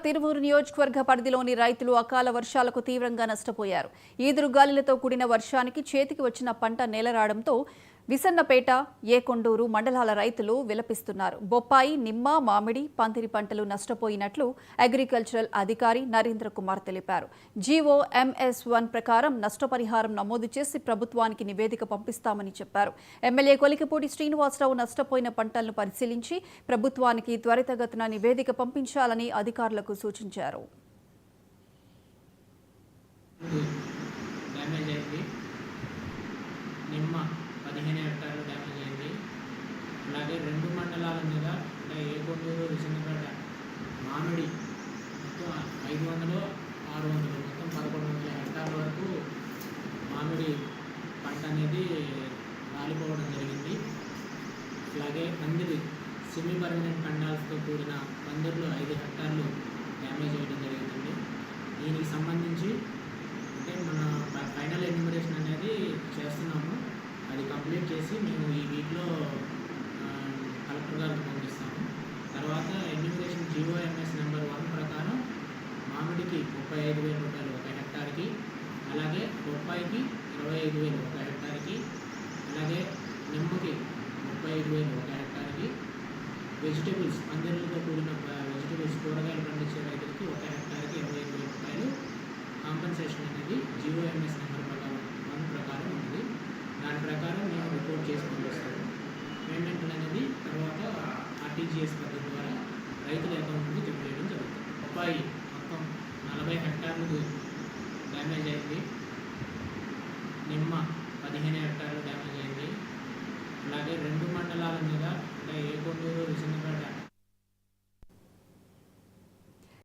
తిరువూరు నియోజకవర్గ పరిధిలోని రైతులు అకాల వర్షాలకు తీవ్రంగా నష్టపోయారు. ఈదురుగాలులతో కూడిన వర్షానికి చేతికి వచ్చిన పంట నేలరాడంతో విసన్నపేట, ఏకొండూరు మండలాల రైతులు విలపిస్తున్నారు. బొప్పాయి, నిమ్మ, మామిడి, పందిరి పంటలు నష్టపోయినట్లు అగ్రికల్చరల్ అధికారి నరేంద్ర కుమార్ తెలిపారు. జీవో MS-1 ప్రకారం నష్టపరిహారం నమోదు చేసి ప్రభుత్వానికి నివేదిక పంపిస్తామని చెప్పారు. ఎమ్మెల్యే కొలికిపూడి శ్రీనివాసరావు నష్టపోయిన పంటలను పరిశీలించి ప్రభుత్వానికి త్వరితగతిన నివేదిక పంపించాలని అధికారులకు సూచించారు. నిమ్మ 15 హెక్టార్లు డ్యామేజ్ అయింది. అలాగే 2 మండలాల మీద అంటే ఏకొండూరు, విసన్నపేట, మామిడి మొత్తం 500, 600 మొత్తం 1100 హెక్టార్ల వరకు మామిడి పంట అనేది రాలిపోవడం జరిగింది. అలాగే పందిరి సెమీ పర్మనెంట్ పండాలతో కూడిన పందిర్లు 5 హెక్టార్లు డ్యామేజ్ అయ్యడం జరిగిందండి. దీనికి సంబంధించి అంటే మన ఫైనల్ ఎన్యూమరేషన్ అనేది చేస్తున్నాము. అది కంప్లీట్ చేసి మేము ఈ వీక్లో కలెక్టర్ గారికి పంపిస్తాము. తర్వాత ఎన్యూమరేషన్ జీవో MS-1 ప్రకారం మామిడికి 35,000 రూపాయలు ఒక హెక్టార్కి, అలాగే బొప్పాయికి 25,000 ఒక హెక్టార్కి, అలాగే నిమ్మకి 35,000 ఒక హెక్టార్కి, వెజిటేబుల్స్ పందిర్లతో కూడిన వెజిటేబుల్స్ కూరగాయలు పండించే రైతులకి ఒక హెక్టార్కి 25,000 రూపాయలు కాంపెన్సేషన్ అనేది జీవో MS-1 ప్రకారం ఉంది. దాని ప్రకారం మేము రిపోర్ట్ చేసి పంపిస్తాము. పేమెంట్ అనేది తర్వాత RTGS పద్ధతి ద్వారా రైతుల అకౌంట్ నుంచి జమ చేయడం జరుగుతుంది. బొప్పాయి మొత్తం 40 హెక్టార్లకు డ్యామేజ్ అయింది. నిమ్మ 15 హెక్టార్లు డ్యామేజ్ అయింది. అలాగే 2 మండలాల మీద అంటే ఏకొండూరు, విసన్నపేట